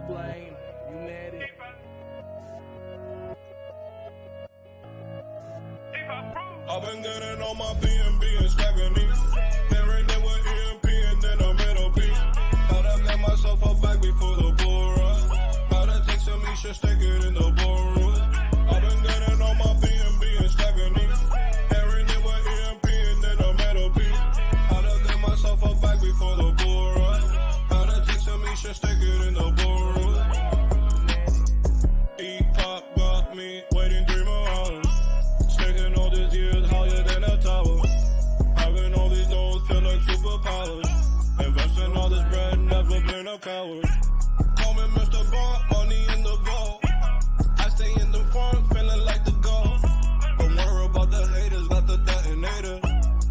blame, you mad it. I've been getting on my BNB and stacking these. Pairing it with EMP and then a middle piece. How to get myself a bag before the bull run. How to take some me should stick it in the bullroom. I've been getting on my BNB and stacking these. Pairing it with EMP and then a middle piece. How to get myself a bag before the bull run. How to take some me should stick it in the bullroom. E-pop got me waiting 3 more hours. Taking all these years higher than a tower. Having all these goals feel like superpowers. Investing all this bread, never been a coward. Call me Mr. Bond, money in the vault. I stay in the farm, feeling like the goal. Don't worry about the haters, got the detonator.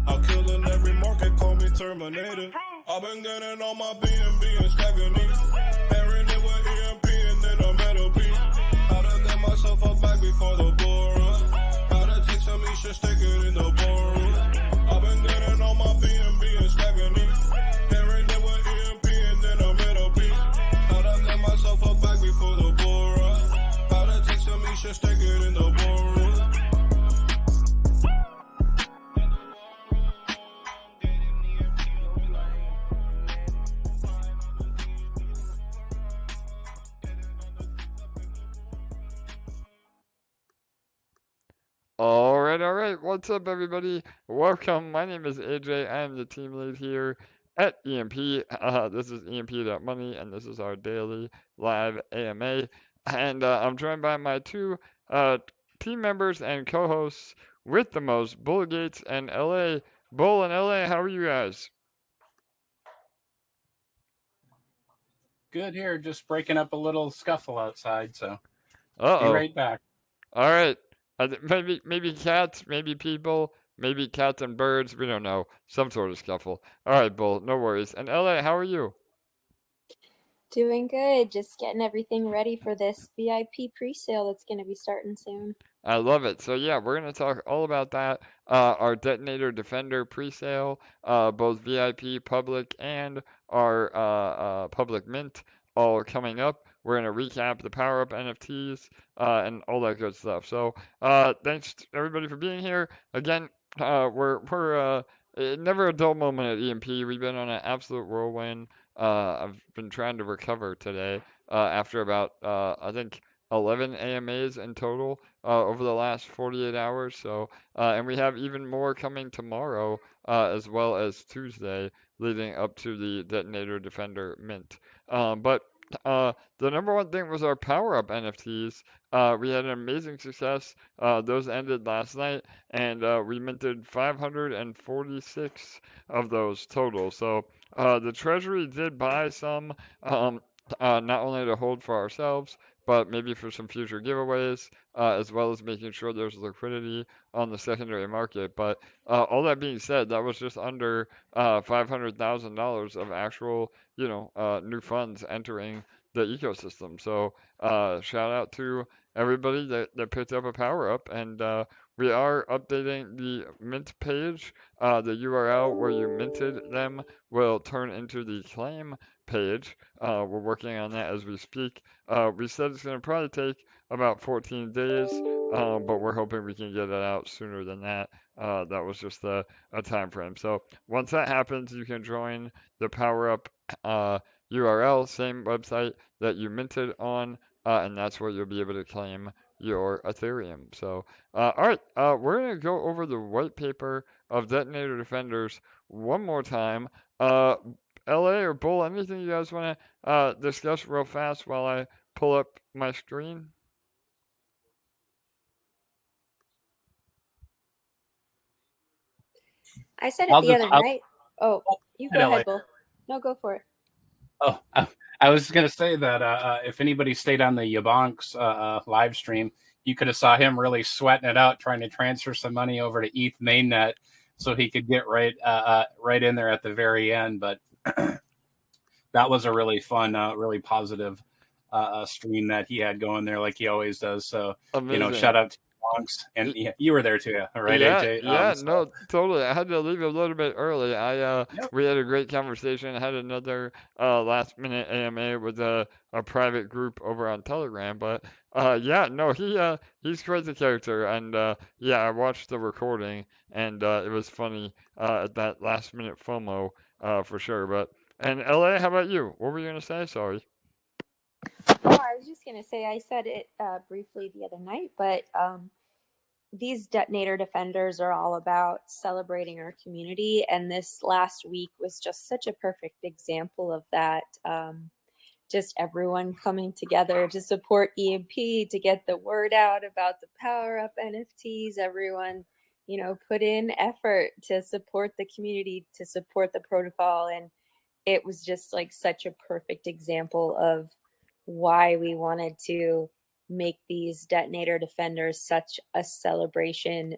I'll kill in every market, call me Terminator. I've been getting on my BNB and stacking these. Pairing it with EMP and then a metal piece. How to get myself a bag before the bull run. Tell me should stick it in the ballroom. I've been getting on my BNB and stacking these. Pairing it with EMP and then a middle piece. How to get myself a bag before the bull run. How to take some me should stick it in the ballroom. All right. What's up, everybody? Welcome. My name is AJ. I am the team lead here at EMP. This is EMP.Money, and this is our daily live AMA. And I'm joined by my two team members and co-hosts with the most, Bull Gates and LA. Bull and LA, how are you guys? Good here, just breaking up a little scuffle outside, so be Uh-oh. right back. All right. Maybe cats, maybe people, maybe cats and birds. We don't know. Some sort of scuffle. All right, Bull. No worries. And LA, how are you? Doing good. Just getting everything ready for this VIP pre-sale that's going to be starting soon. I love it. So yeah, we're going to talk all about that. Our Detonator Defender pre-sale, both VIP, public, and our public mint, all coming up. We're going to recap the Power Up NFTs and all that good stuff. So thanks to everybody for being here. Again, we're never a dull moment at EMP. We've been on an absolute whirlwind. I've been trying to recover today after about I think 11 AMAs in total over the last 48 hours. So and we have even more coming tomorrow as well as Tuesday, leading up to the Detonator Defender mint. But the number one thing was our Power Up NFTs. We had an amazing success. Those ended last night, and we minted 546 of those total. So the Treasury did buy some, not only to hold for ourselves, but maybe for some future giveaways, as well as making sure there's liquidity on the secondary market. But all that being said, that was just under $500,000 of actual, new funds entering the ecosystem. So shout out to everybody that picked up a Power Up, and we are updating the mint page. The URL where you minted them will turn into the claim page. We're working on that as we speak. We said it's going to probably take about 14 days, but we're hoping we can get it out sooner than that. That was just a time frame. So once that happens, you can join the Power Up URL, same website that you minted on, and that's where you'll be able to claim your Ethereum. So, all right, we're going to go over the white paper of Detonator Defenders one more time. LA or Bull, anything you guys want to discuss real fast while I pull up my screen? I said it the other night. Oh, you go ahead, Bull. No, go for it. Oh, I was going to say that if anybody stayed on the Yabonk's live stream, you could have saw him really sweating it out trying to transfer some money over to ETH mainnet so he could get right in there at the very end. But that was a really fun, really positive stream that he had going there like he always does. So, Amazing. Shout out to Yabonks, and yeah, you were there too, right, Yeah, AJ? yeah, So no, totally. I had to leave a little bit early. yep. We had a great conversation. I had another last minute AMA with a private group over on Telegram. But yeah, no, he's quite the character, and yeah, I watched the recording, and it was funny at that last minute FOMO for sure. But and LA, how about you? What were you gonna say? Sorry. Oh, I was just gonna say I said it briefly the other night, but these detonator defenders are all about celebrating our community, and this last week was just such a perfect example of that. Just everyone coming together to support EMP, to get the word out about the Power Up NFTs. Everyone, put in effort to support the community, to support the protocol, and it was just like such a perfect example of why we wanted to make these detonator defenders such a celebration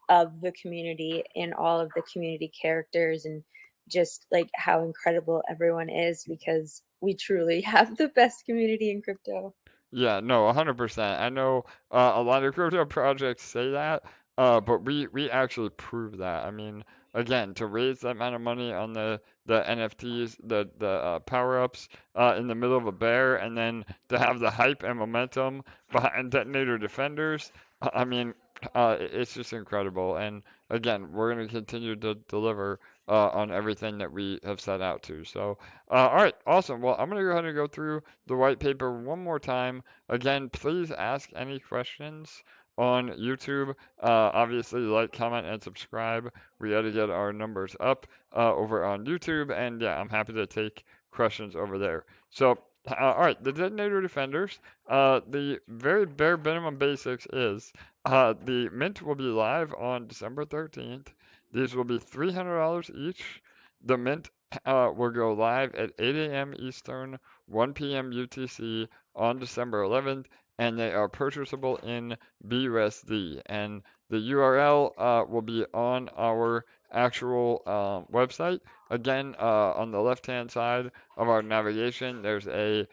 of the community and all of the community characters, and just like how incredible everyone is, because we truly have the best community in crypto. Yeah, no, 100%. I know a lot of crypto projects say that, but we actually prove that. I mean, again, to raise that amount of money on the NFTs, the power ups in the middle of a bear, and then to have the hype and momentum behind Detonator Defenders, I mean, it's just incredible. And again, we're going to continue to deliver on everything that we have set out to. So, all right, awesome. Well, I'm going to go ahead and go through the white paper one more time. Again, please ask any questions on YouTube. Obviously, like, comment, and subscribe. We got to get our numbers up over on YouTube, and yeah, I'm happy to take questions over there. So, all right, the Detonator Defenders. The very bare minimum basics is the mint will be live on December 13th. These will be $300 each. The mint will go live at 8 a.m. Eastern, 1 p.m. UTC on December 11th, and they are purchasable in BUSD. And the URL will be on our actual website. Again, on the left-hand side of our navigation, there's a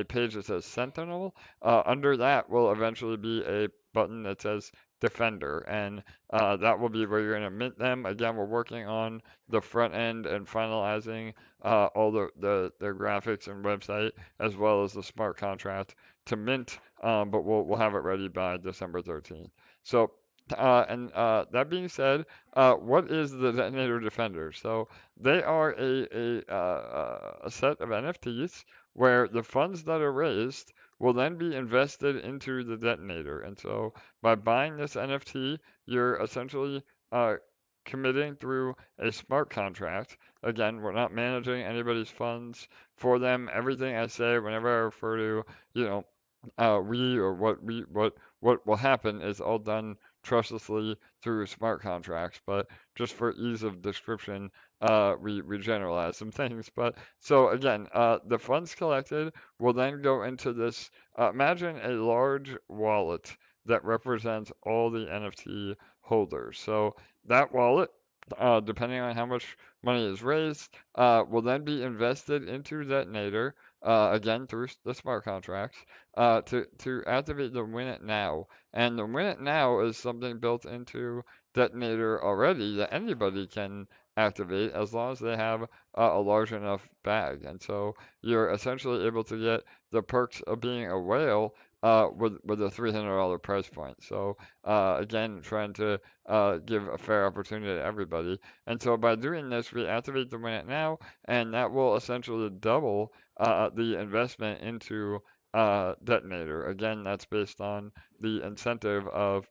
page that says Sentinel. Under that will eventually be a button that says Defender, and that will be where you're going to mint them. Again, we're working on the front end and finalizing all the graphics and website as well as the smart contract to mint, but we'll have it ready by December 13th. So, and that being said, what is the Detonator Defender? So they are a set of NFTs where the funds that are raised will then be invested into the detonator. And so by buying this NFT, you're essentially committing through a smart contract. Again, we're not managing anybody's funds for them. Everything I say, whenever I refer to, you know, we or what will happen is all done trustlessly through smart contracts. But just for ease of description, we generalize some things. But so again, the funds collected will then go into this. Imagine a large wallet that represents all the NFT holders. So that wallet, depending on how much money is raised, will then be invested into Detonator, again through the smart contracts, to activate the Win It Now. And the Win It Now is something built into Detonator already that anybody can activate as long as they have a large enough bag. And so you're essentially able to get the perks of being a whale with a $300 price point. So again, trying to give a fair opportunity to everybody. And so by doing this, we activate the Win It Now, and that will essentially double the investment into Detonator. Again, that's based on the incentive of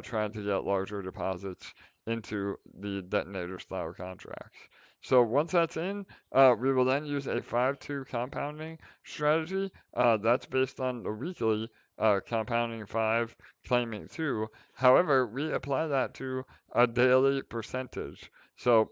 trying to get larger deposits into the Detonator style contracts. So once that's in, we will then use a 5-2 compounding strategy. That's based on the weekly compounding 5, claiming 2. However, we apply that to a daily percentage. So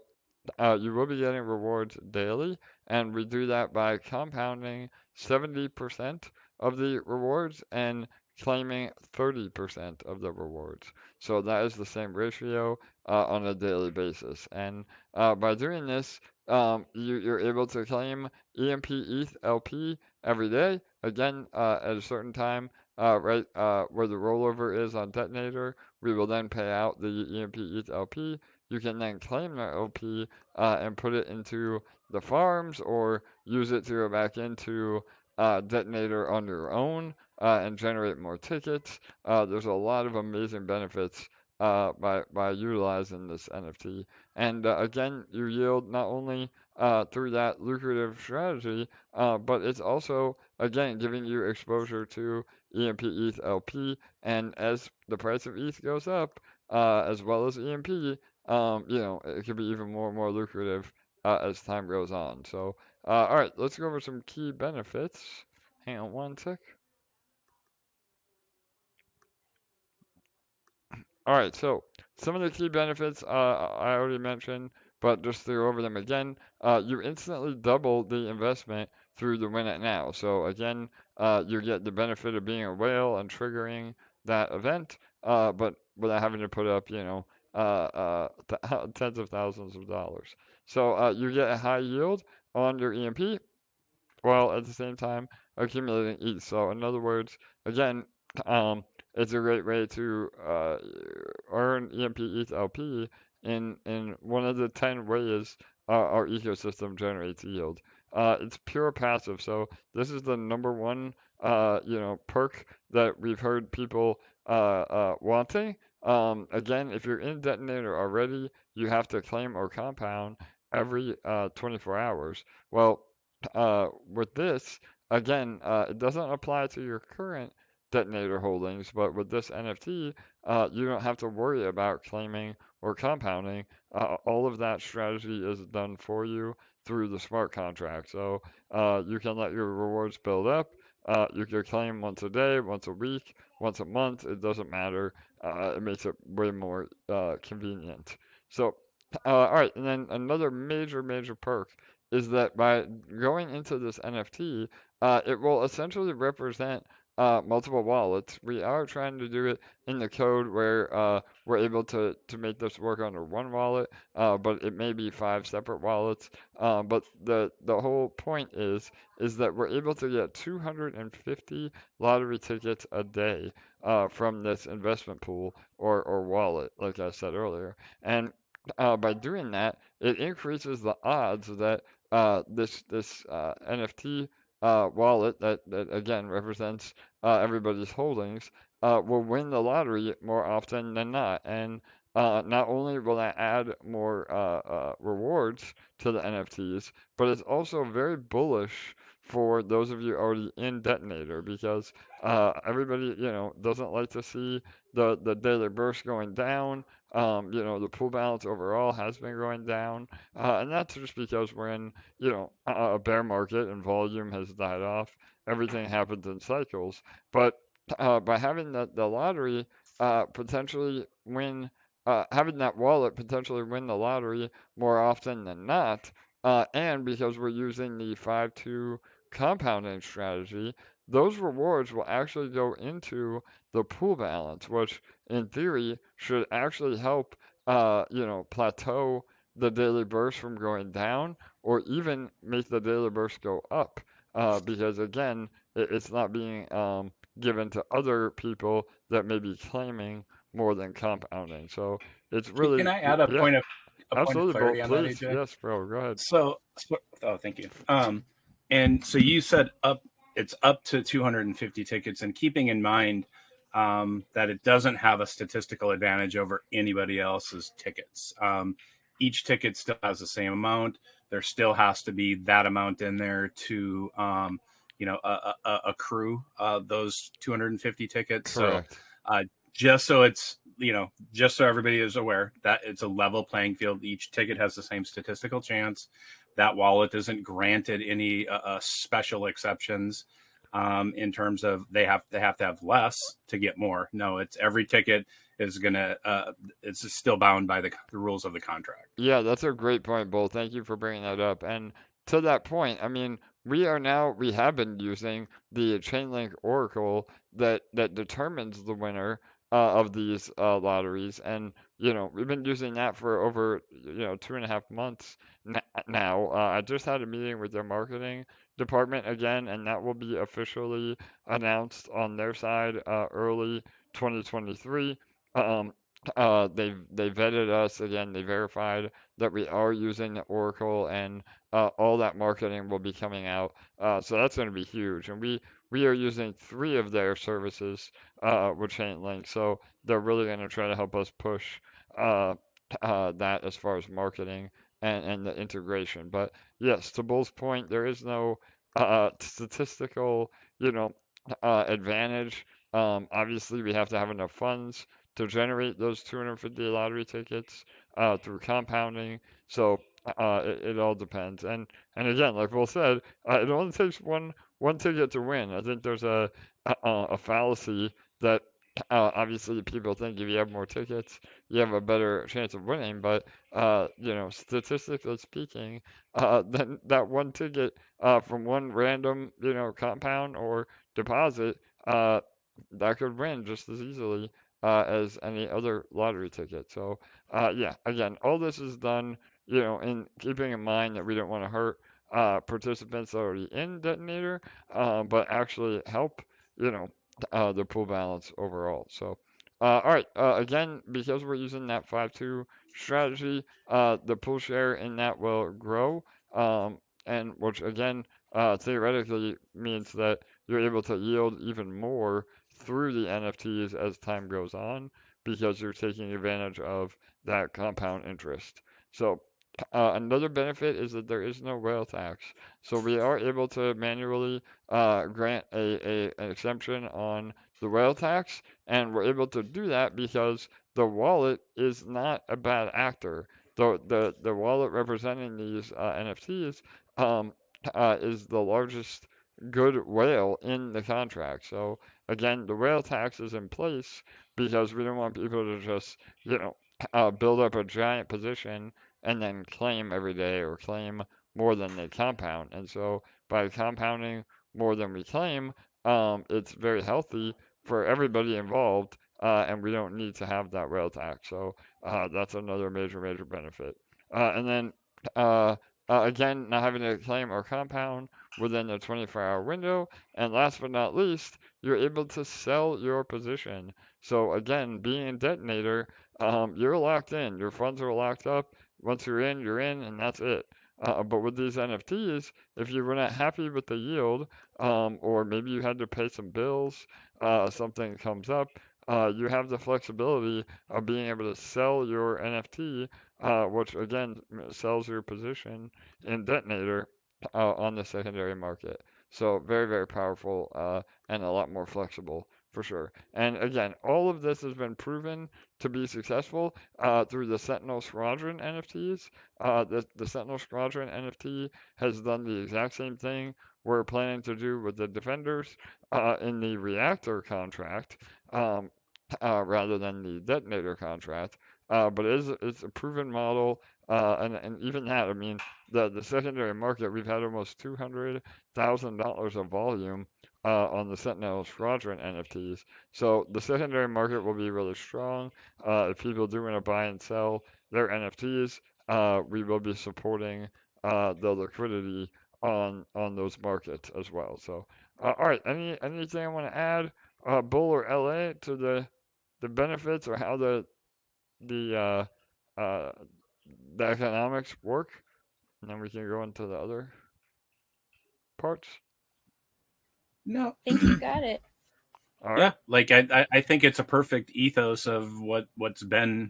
you will be getting rewards daily, and we do that by compounding 70% of the rewards and claiming 30% of the rewards. So that is the same ratio on a daily basis. And by doing this, you're able to claim EMP ETH LP every day, again, at a certain time right where the rollover is on Detonator. We will then pay out the EMP ETH LP. You can then claim that LP and put it into the farms or use it to go back into Detonator on your own and generate more tickets. There's a lot of amazing benefits by utilizing this NFT. And again, you yield not only through that lucrative strategy, but it's also, again, giving you exposure to EMP ETH LP. And as the price of ETH goes up, as well as EMP, it could be even more and more lucrative as time goes on. So, all right, let's go over some key benefits. Hang on one sec. All right, so some of the key benefits I already mentioned, but just to go over them again, you instantly double the investment through the win it now. So again, you get the benefit of being a whale and triggering that event, but without having to put up, tens of thousands of dollars. So you get a high yield on your EMP, while at the same time accumulating ETH. So in other words, again, it's a great way to earn EMP ETH LP in one of the 10 ways our ecosystem generates yield. It's pure passive, so this is the number one perk that we've heard people wanting. Again, if you're in Detonator already, you have to claim or compound every 24 hours. Well, with this, again, it doesn't apply to your current Detonator holdings, but with this NFT, you don't have to worry about claiming or compounding. All of that strategy is done for you through the smart contract. So you can let your rewards build up. You can claim once a day, once a week, once a month. It doesn't matter. It makes it way more convenient. So, all right, and then another major, major perk is that by going into this NFT, it will essentially represent multiple wallets. We are trying to do it in the code where we're able to make this work under one wallet, but it may be 5 separate wallets. But the whole point is that we're able to get 250 lottery tickets a day from this investment pool or wallet, like I said earlier. And by doing that, it increases the odds that this NFT wallet that again represents everybody's holdings will win the lottery more often than not. And not only will that add more rewards to the NFTs, but it's also very bullish for those of you already in Detonator because everybody doesn't like to see the daily burst going down. The pool balance overall has been going down, and that's just because we're in, a bear market and volume has died off. Everything happens in cycles. But by having the lottery potentially win, having that wallet potentially win the lottery more often than not, and because we're using the 5-2 compounding strategy, those rewards will actually go into the pool balance, which in theory should actually help, plateau the daily burst from going down or even make the daily burst go up. Because again, it's not being given to other people that may be claiming more than compounding. So it's Can really, I add yeah, a point of absolutely, bro. clarity on that, Please, AJ? yes, bro, go ahead. Oh, thank you. And so you said it's up to 250 tickets, and keeping in mind that it doesn't have a statistical advantage over anybody else's tickets. Each ticket still has the same amount. There still has to be that amount in there to, accrue those 250 tickets. Correct. So just so it's, just so everybody is aware that it's a level playing field. Each ticket has the same statistical chance. That wallet isn't granted any special exceptions in terms of they have to have less to get more. No, it's every ticket is gonna it's still bound by the rules of the contract. Yeah, that's a great point, Bull. Thank you for bringing that up. And to that point, I mean, we have been using the Chainlink Oracle that determines the winner of these lotteries. And, we've been using that for over 2.5 months now. I just had a meeting with their marketing department again, and that will be officially announced on their side early 2023. Um, they vetted us again. They verified that we are using Oracle, and all that marketing will be coming out. So that's going to be huge. And we are using 3 of their services with Chainlink, so they're really going to try to help us push uh, that as far as marketing and the integration. But yes, to Bull's point, there is no statistical, you know, advantage. Obviously, we have to have enough funds to generate those 250 lottery tickets through compounding. So it all depends. And again, like Will said, it only takes one ticket to win. I think there's a fallacy that obviously people think if you have more tickets, you have a better chance of winning. But statistically speaking, then that one ticket from one random compound or deposit that could win just as easily as any other lottery ticket. So, yeah, again, all this is done, in keeping in mind that we don't want to hurt participants already in Detonator, but actually help, you know, the pool balance overall. So, all right, again, because we're using that 5-2 strategy, the pool share in that will grow, and which again, theoretically means that you're able to yield even more through the NFTs as time goes on because you're taking advantage of that compound interest. So another benefit is that there is no whale tax. So we are able to manually grant an exemption on the whale tax, and we're able to do that because the wallet is not a bad actor. The wallet representing these NFTs um, is the largest good whale in the contract. So again, the whale tax is in place because we don't want people to just, build up a giant position and then claim every day or claim more than they compound. And so by compounding more than we claim, it's very healthy for everybody involved, and we don't need to have that whale tax. So that's another major, major benefit. And then again, not having to claim or compound within the 24-hour window. And last but not least, you're able to sell your position. So again, being a detonator, you're locked in. Your funds are locked up. Once you're in, and that's it. But with these NFTs, if you were not happy with the yield, or maybe you had to pay some bills, something comes up, you have the flexibility of being able to sell your NFT, which again sells your position in Detonator on the secondary market. So very, very powerful and a lot more flexible for sure. And again, all of this has been proven to be successful through the Sentinel Squadron NFTs. The Sentinel Squadron NFT has done the exact same thing we're planning to do with the Defenders in the Reactor contract rather than the Detonator contract. But it's a proven model, and even that, I mean, the secondary market, we've had almost $200,000 of volume on the Sentinel Squadron NFTs. So the secondary market will be really strong. If people do want to buy and sell their NFTs, we will be supporting the liquidity on those markets as well. So, all right, anything I want to add, Bull or LA, to the benefits or how the uh, the economics work, and then we can go into the other parts. No. I think you got it. All right. Yeah, like I think it's a perfect ethos of what's been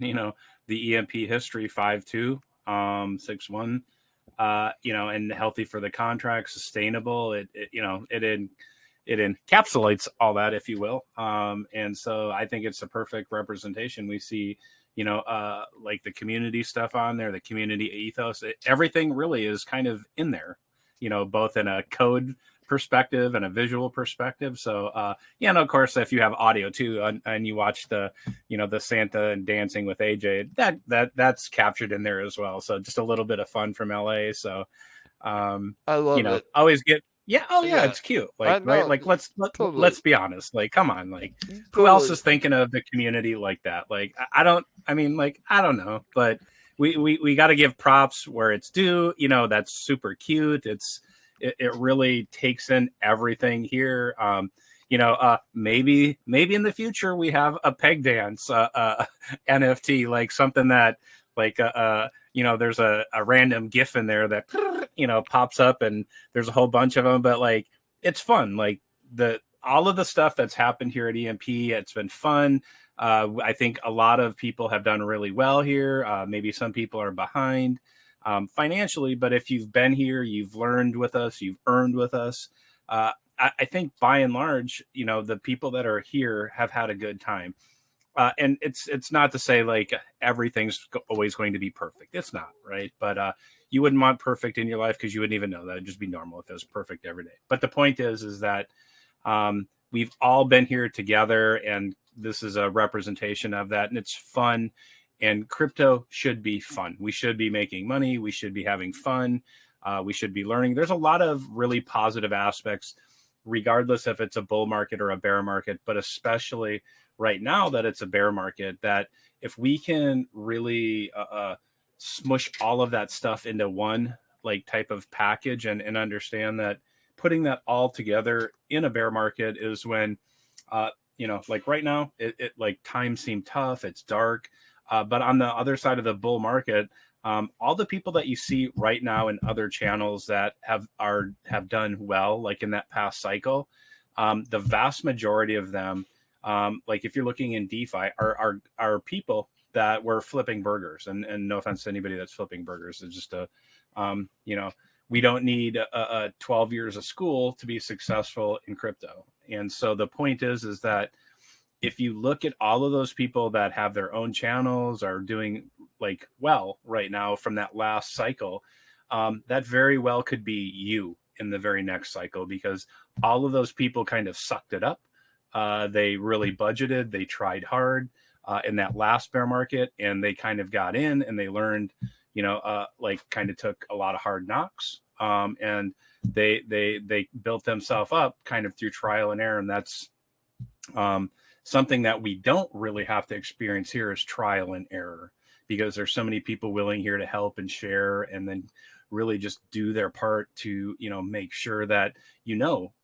the EMP history 5-2, 6-1, and healthy for the contract, sustainable. It encapsulates all that, if you will. And so I think it's a perfect representation. We see, like the community stuff on there, the community ethos, everything really is kind of in there, both in a code perspective and a visual perspective. So, and of course, if you have audio too, and you watch the Santa and Dancing with AJ, that's captured in there as well. So just a little bit of fun from LA. So, I love it. always get Yeah, oh yeah, Yeah, it's cute. I Like, right? know, Like totally, let's be honest. Like, come on, like who else totally. is thinking of the community like that? Like I don't I mean, like, I don't know, but we got to give props where it's due. That's super cute. It really takes in everything here. Maybe in the future we have a peg dance NFT, like something that like there's a random GIF in there that pops up, and there's a whole bunch of them, but like it's fun. Like the all of the stuff that's happened here at EMP, it's been fun. I think a lot of people have done really well here. Maybe some people are behind financially, but if you've been here, you've learned with us, you've earned with us. I think by and large, the people that are here have had a good time. And it's not to say like everything's always going to be perfect. It's not, right? But you wouldn't want perfect in your life because you wouldn't even know that. It'd just be normal if it was perfect every day. But the point is that we've all been here together, and this is a representation of that, and it's fun. And crypto should be fun. We should be making money. We should be having fun. We should be learning. There's a lot of really positive aspects, regardless if it's a bull market or a bear market, but especially right now that it's a bear market, that if we can really smush all of that stuff into one like type of package, and understand that putting that all together in a bear market is when like right now it like times seem tough, it's dark, but on the other side of the bull market, all the people that you see right now in other channels that have done well, like in that past cycle, the vast majority of them, like if you're looking in DeFi, are people that were flipping burgers. And no offense to anybody that's flipping burgers. It's just we don't need 12 years of school to be successful in crypto. And so the point is that if you look at all of those people that have their own channels, are doing like well right now from that last cycle, that very well could be you in the very next cycle, because all of those people kind of sucked it up. They really budgeted, they tried hard in that last bear market, and they kind of got in and they learned, like kind of took a lot of hard knocks, and they built themselves up kind of through trial and error. And that's something that we don't really have to experience here, is trial and error, because there's so many people willing here to help and share, and then really just do their part to make sure that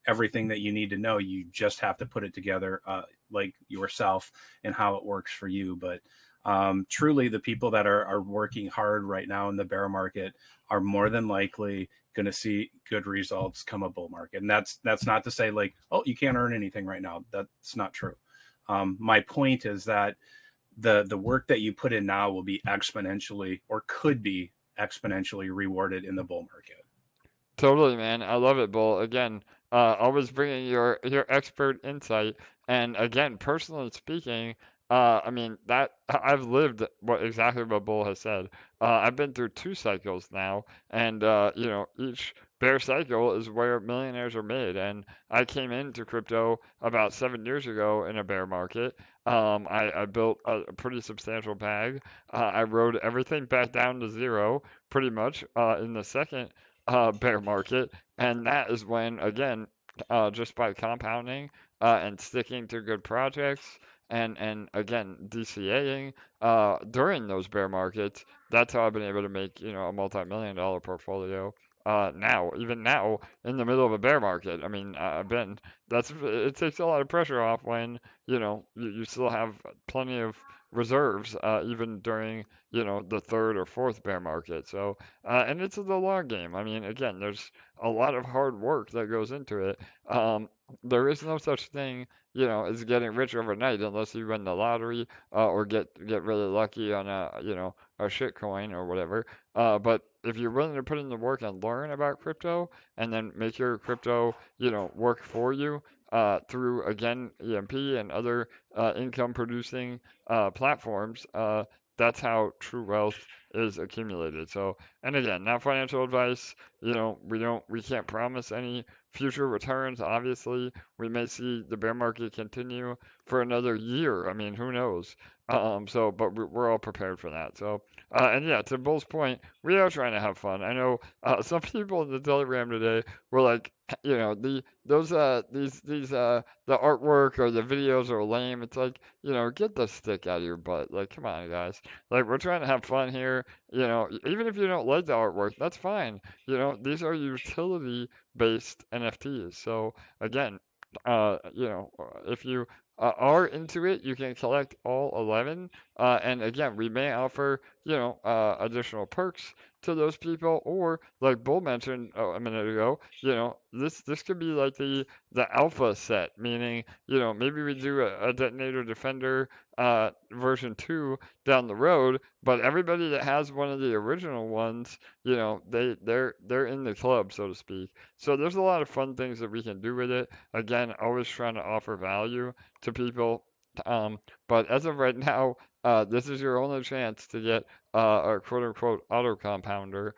everything that you need to know. You just have to put it together like yourself and how it works for you. But truly, the people that are working hard right now in the bear market are more than likely going to see good results come a bull market. And that's not to say like, oh, you can't earn anything right now. That's not true. My point is that the work that you put in now will be exponentially, or could be exponentially, rewarded in the bull market. Totally, man. I love it, Bull. Again, always bringing your expert insight. And again, personally speaking, I mean that I've lived exactly what Bull has said. I've been through 2 cycles now, and each bear cycle is where millionaires are made. And I came into crypto about 7 years ago in a bear market. I built a pretty substantial bag. I rode everything back down to zero, pretty much, in the second bear market, and that is when, again, just by compounding and sticking to good projects, and again DCAing during those bear markets, that's how I've been able to make a multi-million-dollar portfolio. Even now, in the middle of a bear market, I mean, it takes a lot of pressure off when you still have plenty of reserves, even during the third or fourth bear market. So and it's the long game. I mean, again, there's a lot of hard work that goes into it. There is no such thing, as getting rich overnight unless you win the lottery or get really lucky on a shit coin or whatever. But if you're willing to put in the work and learn about crypto, and then make your crypto, work for you through, again, EMP and other income producing platforms, that's how true wealth is accumulated. So, and again, not financial advice. We can't promise any future returns. Obviously, we may see the bear market continue for another year. I mean, who knows? But we're all prepared for that. So, and yeah, to Bull's point, we are trying to have fun. I know some people in the Telegram today were like, the artwork or the videos are lame. It's like, get the stick out of your butt. Like, come on, guys. Like, we're trying to have fun here. Even if you don't like the artwork, that's fine. These are utility-based NFTs. So again, if you are into it, you can collect all 11. And again, we may offer, additional perks to those people, or like Bull mentioned a minute ago, this could be like the alpha set, meaning, maybe we do a Detonator Defender version 2 down the road, but everybody that has one of the original ones, they're in the club, so to speak. So there's a lot of fun things that we can do with it. Again, always trying to offer value to people. But as of right now, this is your only chance to get a quote unquote auto compounder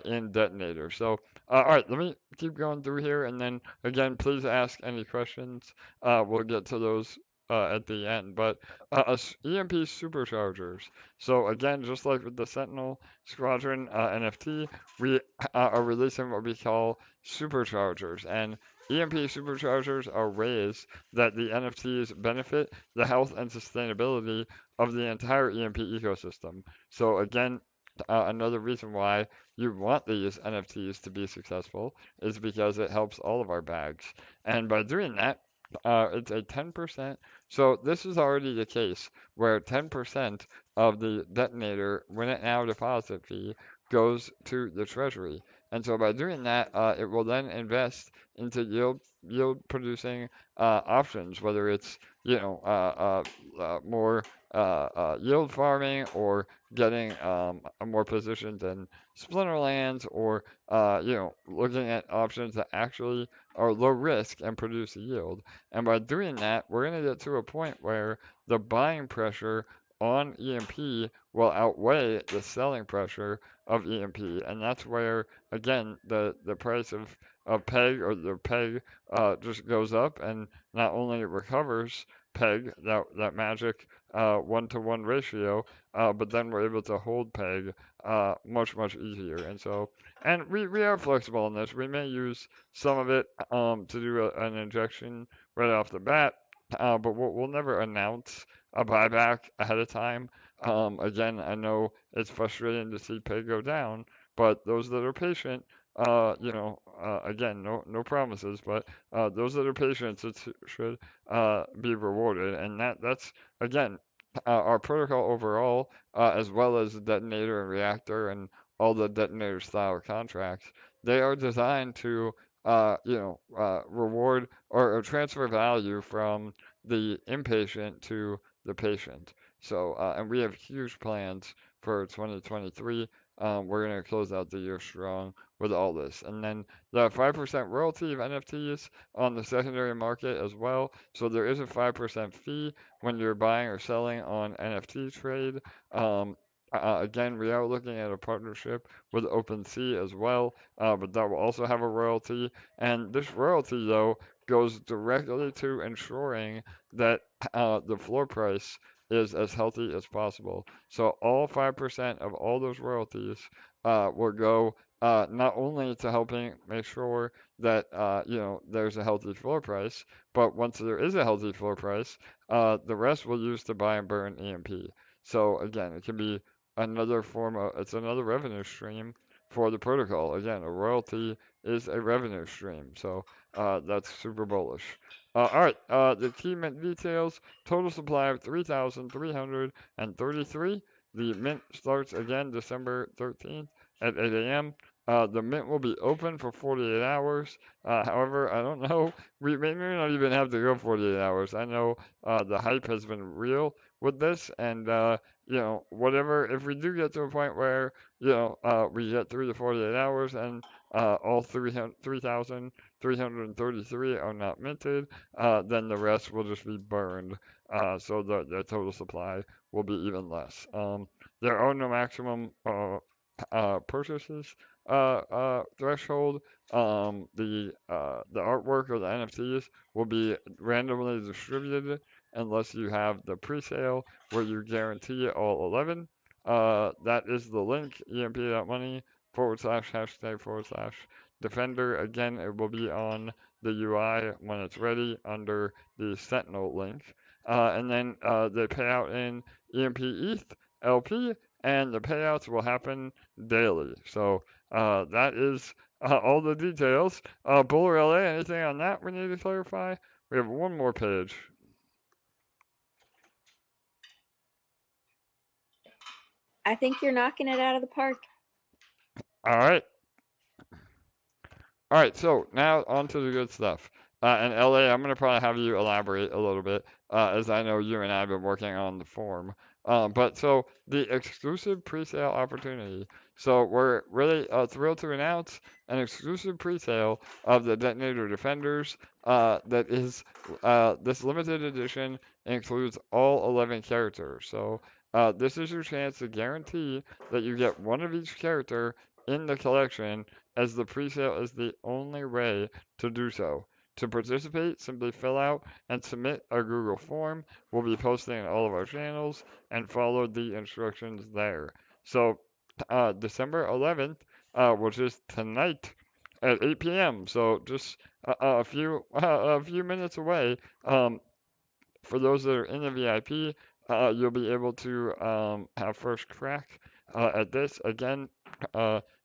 in Detonator. So, all right, let me keep going through here, and then again, please ask any questions. We'll get to those at the end. But EMP superchargers. So again, just like with the Sentinel Squadron NFT, we are releasing what we call superchargers, and EMP superchargers are ways that the NFTs benefit the health and sustainability of the entire EMP ecosystem. So again, another reason why you want these NFTs to be successful is because it helps all of our bags. And by doing that, it's a 10%. So this is already the case where 10% of the detonator when it now deposit fee goes to the treasury. And so by doing that, it will then invest into yield producing options, whether it's more yield farming or getting more positions in Splinterlands, or looking at options that actually are low risk and produce a yield. And by doing that, we're going to get to a point where the buying pressure on EMP will outweigh the selling pressure of EMP, and that's where again the price of peg, or the peg, just goes up, and not only it recovers peg, that magic 1-to-1 ratio, but then we're able to hold peg much easier. And we are flexible in this. We may use some of it to do an injection right off the bat, but we'll never announce a buyback ahead of time. Again, I know it's frustrating to see peg go down, but those that are patient, again, no promises, but those that are patient should be rewarded, and that's again our protocol overall, as well as the detonator and reactor and all the detonator style contracts. They are designed to reward or transfer value from the impatient to the patient. So, and we have huge plans for 2023. We're going to close out the year strong with all this. And then the 5% royalty of NFTs on the secondary market as well. So there is a 5% fee when you're buying or selling on NFT trade. Again, we are looking at a partnership with OpenSea as well, but that will also have a royalty. And this royalty, though, goes directly to ensuring that the floor price is as healthy as possible. So all 5% of all those royalties will go not only to helping make sure that there's a healthy floor price, but once there is a healthy floor price, the rest we'll use to buy and burn EMP. So again, it can be it's another revenue stream for the protocol. Again, a royalty is a revenue stream, so that's super bullish. All right, the key mint details: total supply of 3,333. The mint starts again December 13th at 8 a.m. The mint will be open for 48 hours. However, I don't know. We may not even have to go 48 hours. I know the hype has been real with this, and whatever. If we do get to a point where we get 3 to 48 hours and all 3,333 are not minted, then the rest will just be burned. So the total supply will be even less. there are no maximum purchases threshold. The artwork or the NFTs will be randomly distributed unless you have the pre-sale where you guarantee all 11. That is the link, EMP.Money /# Defender. Again, it will be on the UI when it's ready under the Sentinel link. And then they pay out in EMP ETH LP, and the payouts will happen daily. So that is all the details. Buller LA, anything on that we need to clarify? We have one more page. I think you're knocking it out of the park. All right. All right, so now on to the good stuff. And LA, I'm going to probably have you elaborate a little bit, as I know you and I have been working on the form. But so the exclusive pre-sale opportunity. So we're really thrilled to announce an exclusive pre-sale of the Detonator Defenders. That is this limited edition includes all 11 characters. So this is your chance to guarantee that you get one of each character in the collection, as the presale is the only way to do so. To participate, simply fill out and submit a Google form. We'll be posting in all of our channels and follow the instructions there. So, December 11th, which is tonight at 8 p.m. So just a few minutes away. For those that are in the VIP, you'll be able to have first crack at this. Again,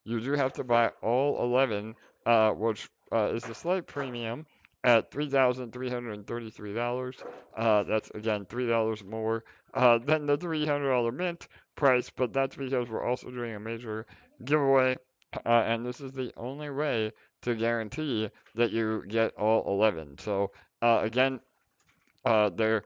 you do have to buy all 11, which is a slight premium at $3,333. That's again $3 more than the $300 mint price, but that's because we're also doing a major giveaway, and this is the only way to guarantee that you get all 11. So again, there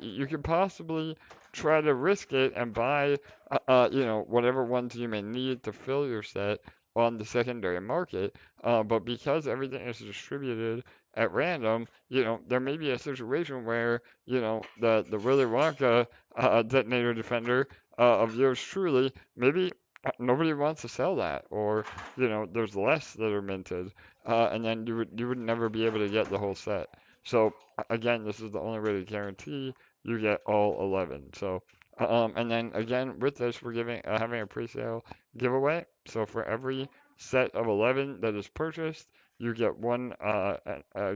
you can possibly try to risk it and buy whatever ones you may need to fill your set on the secondary market, but because everything is distributed at random, there may be a situation where the Willy Wonka Detonator Defender of yours truly, maybe nobody wants to sell that, or there's less that are minted, and then you would never be able to get the whole set. So again, this is the only way to guarantee you get all 11. So, and then again, with this, we're having a pre-sale giveaway. So for every set of 11 that is purchased, you get one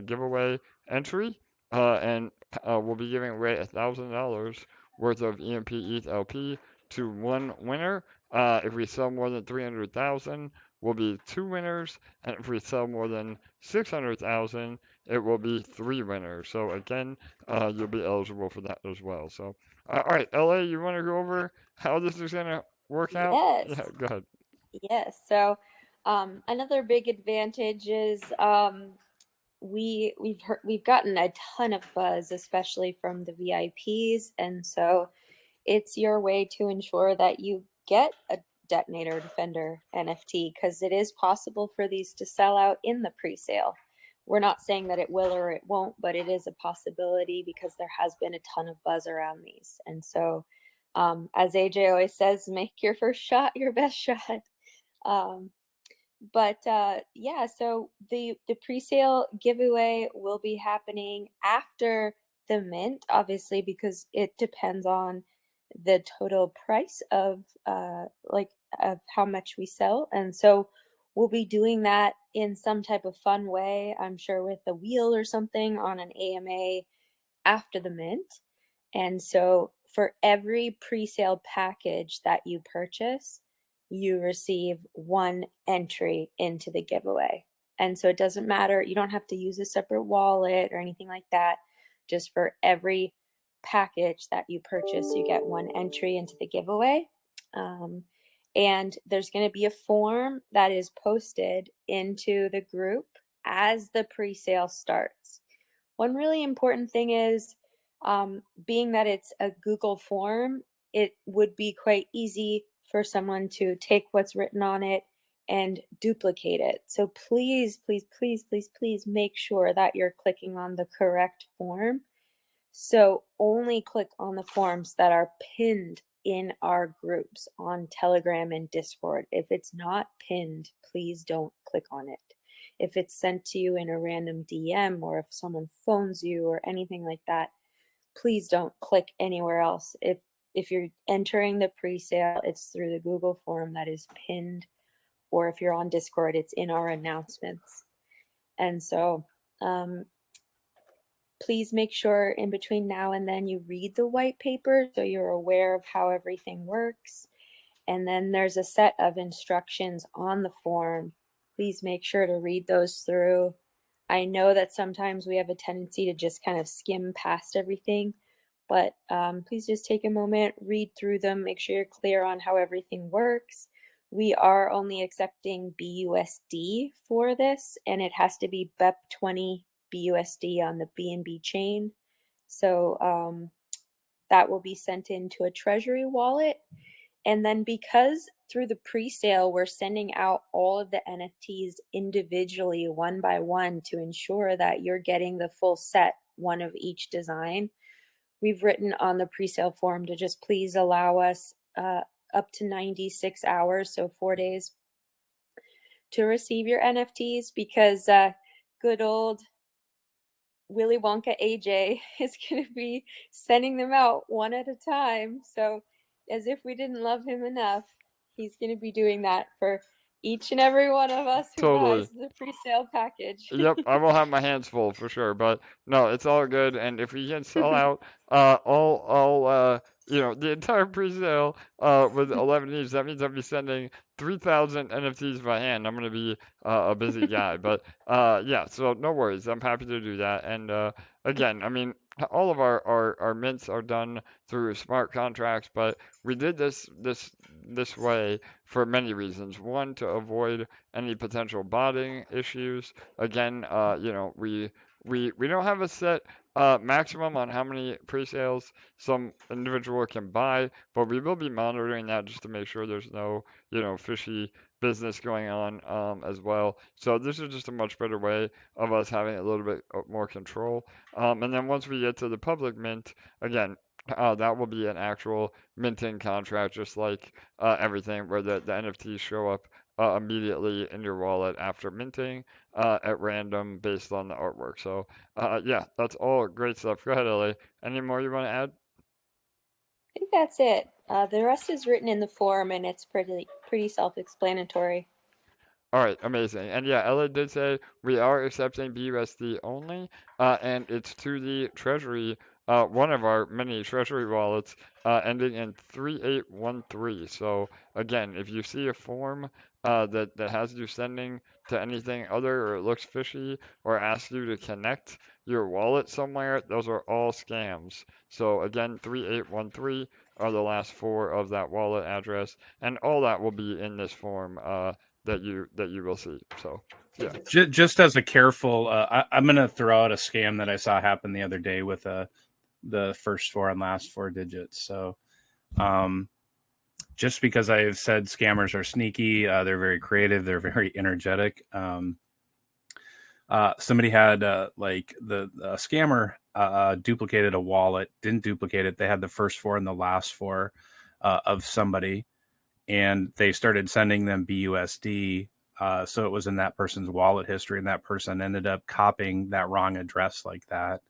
giveaway entry, and we'll be giving away $1,000 worth of EMP ETH LP to one winner. If we sell more than 300,000, will be two winners, and if we sell more than 600,000, it will be three winners. So again, you'll be eligible for that as well. So, all right, LA, you want to go over how this is gonna work out? Yes. Yeah, go ahead. Yes. So another big advantage is we've gotten a ton of buzz, especially from the VIPs, and so it's your way to ensure that you get a Detonator Defender NFT, because it is possible for these to sell out in the pre-sale. We're not saying that it will or it won't, but it is a possibility because there has been a ton of buzz around these. And so, as AJ always says, make your first shot your best shot. Yeah, so the pre-sale giveaway will be happening after the mint, obviously, because it depends on the total price of of how much we sell. And so we'll be doing that in some type of fun way, I'm sure with a wheel or something on an AMA after the mint. And so for every pre-sale package that you purchase, you receive one entry into the giveaway. And so it doesn't matter, you don't have to use a separate wallet or anything like that. Just for every package that you purchase, you get one entry into the giveaway. And there's going to be a form that is posted into the group as the pre-sale starts. One really important thing is, being that it's a Google form, it would be quite easy for someone to take what's written on it and duplicate it. So please, please, please, please, please make sure that you're clicking on the correct form. So only click on the forms that are pinned in our groups on Telegram and Discord. If it's not pinned, please don't click on it. If it's sent to you in a random DM, or if someone phones you or anything like that, please don't click anywhere else. If you're entering the pre-sale, it's through the Google form that is pinned, or if you're on Discord, it's in our announcements. And so please make sure in between now and then you read the white paper so you're aware of how everything works. And then there's a set of instructions on the form. Please make sure to read those through. I know that sometimes we have a tendency to just kind of skim past everything, but please just take a moment, read through them, make sure you're clear on how everything works. We are only accepting BUSD for this, and it has to be BEP20 BUSD on the BNB chain. So that will be sent into a treasury wallet. And then because through the pre-sale, we're sending out all of the NFTs individually, one by one, to ensure that you're getting the full set, one of each design. We've written on the pre-sale form to just please allow us up to 96 hours, so 4 days, to receive your NFTs, because good old Willy Wonka AJ is going to be sending them out one at a time. So as if we didn't love him enough, he's going to be doing that for each and every one of us who Totally. buys the pre-sale package. Yep, I will have my hands full for sure. But no, it's all good. And if we can sell out all the entire pre-sale with 11 each, that means I'll be sending 3,000 NFTs by hand. I'm gonna be a busy guy. But yeah, so no worries. I'm happy to do that. And again, I mean, all of our mints are done through smart contracts, but we did this way for many reasons. One, to avoid any potential botting issues. Again, we don't have a set maximum on how many pre-sales some individual can buy, but we will be monitoring that just to make sure there's no, fishy business going on as well. So this is just a much better way of us having a little bit more control. And then once we get to the public mint, again, that will be an actual minting contract, just like everything, where the NFTs show up immediately in your wallet after minting at random based on the artwork. So yeah, that's all great stuff. Go ahead, Ellie. Any more you want to add? I think that's it. The rest is written in the form, and it's pretty self-explanatory. All right, amazing. And yeah, Ella did say we are accepting BUSD only, and it's to the Treasury, one of our many Treasury wallets, ending in 3813. So again, if you see a form that has you sending to anything other, or it looks fishy, or asks you to connect your wallet somewhere, those are all scams. So again, 3813 are the last four of that wallet address, and all that will be in this form. That you will see. So yeah. Just as a careful, I'm going to throw out a scam that I saw happen the other day with the first four and last four digits. So just because I've said scammers are sneaky, they're very creative, they're very energetic. Somebody had like the scammer duplicated a wallet, didn't duplicate it. They had the first four and the last four of somebody, and they started sending them BUSD. So it was in that person's wallet history, and that person ended up copying that wrong address like that,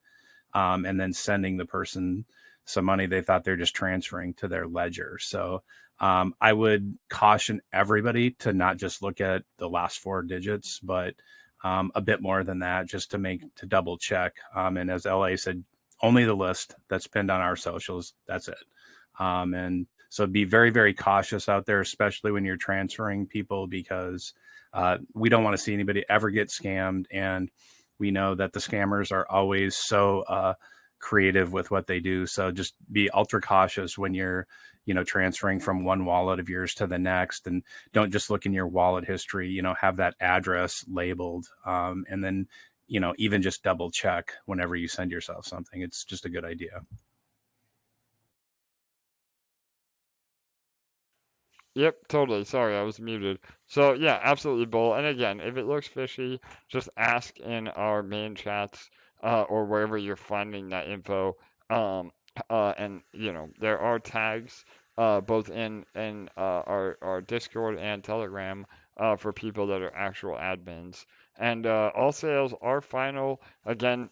and then sending the person some money they thought they're just transferring to their ledger. So I would caution everybody to not just look at the last four digits, but a bit more than that, just to double check. And as LA said, only the list that's pinned on our socials, that's it. And so be very, very cautious out there, especially when you're transferring people, because we don't want to see anybody ever get scammed. And we know that the scammers are always so creative with what they do. So just be ultra cautious when you're, transferring from one wallet of yours to the next, and don't just look in your wallet history, have that address labeled. And then, even just double check whenever you send yourself something. It's just a good idea. Yep, totally. Sorry, I was muted. So yeah, absolutely, Bull. And again, if it looks fishy, just ask in our main chats or wherever you're finding that info. And there are tags both in our Discord and Telegram for people that are actual admins. And all sales are final. Again,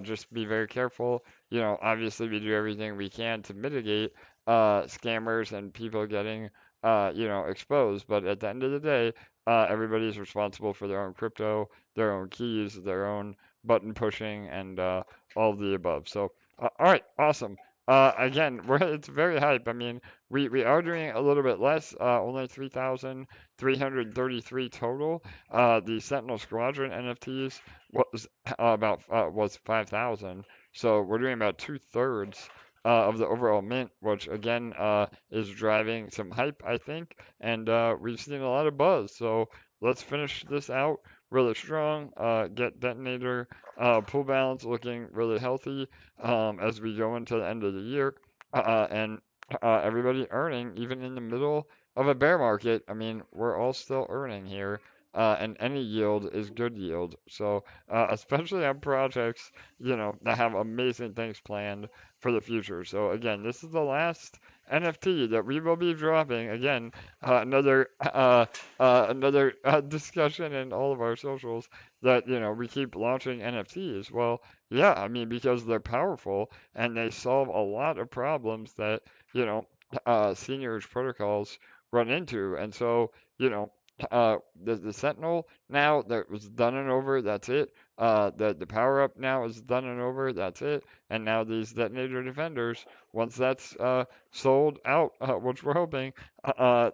just be very careful. You know, obviously we do everything we can to mitigate scammers and people getting you know, exposed. But at the end of the day, everybody's responsible for their own crypto, their own keys, their own button pushing, and all of the above. So, all right, awesome. Again, it's very hype. I mean, we are doing a little bit less, only 3,333 total. The Sentinel Squadron NFTs was was 5,000. So we're doing about 2/3 of the overall mint, which again is driving some hype, I think, and we've seen a lot of buzz. So let's finish this out really strong. Get Detonator pool balance looking really healthy as we go into the end of the year, and everybody earning even in the middle of a bear market. I mean, we're all still earning here. And any yield is good yield. So, especially on projects, you know, that have amazing things planned for the future. So again, this is the last NFT that we will be dropping. Again, another discussion in all of our socials that, you know, we keep launching NFTs. Well, yeah, I mean, because they're powerful and they solve a lot of problems that, you know, seigniorage protocols run into. And so, you know, the Sentinel now that was done and over, that's it. The power up now is done and over, that's it. And now these Detonator Defenders, once that's sold out, which we're hoping,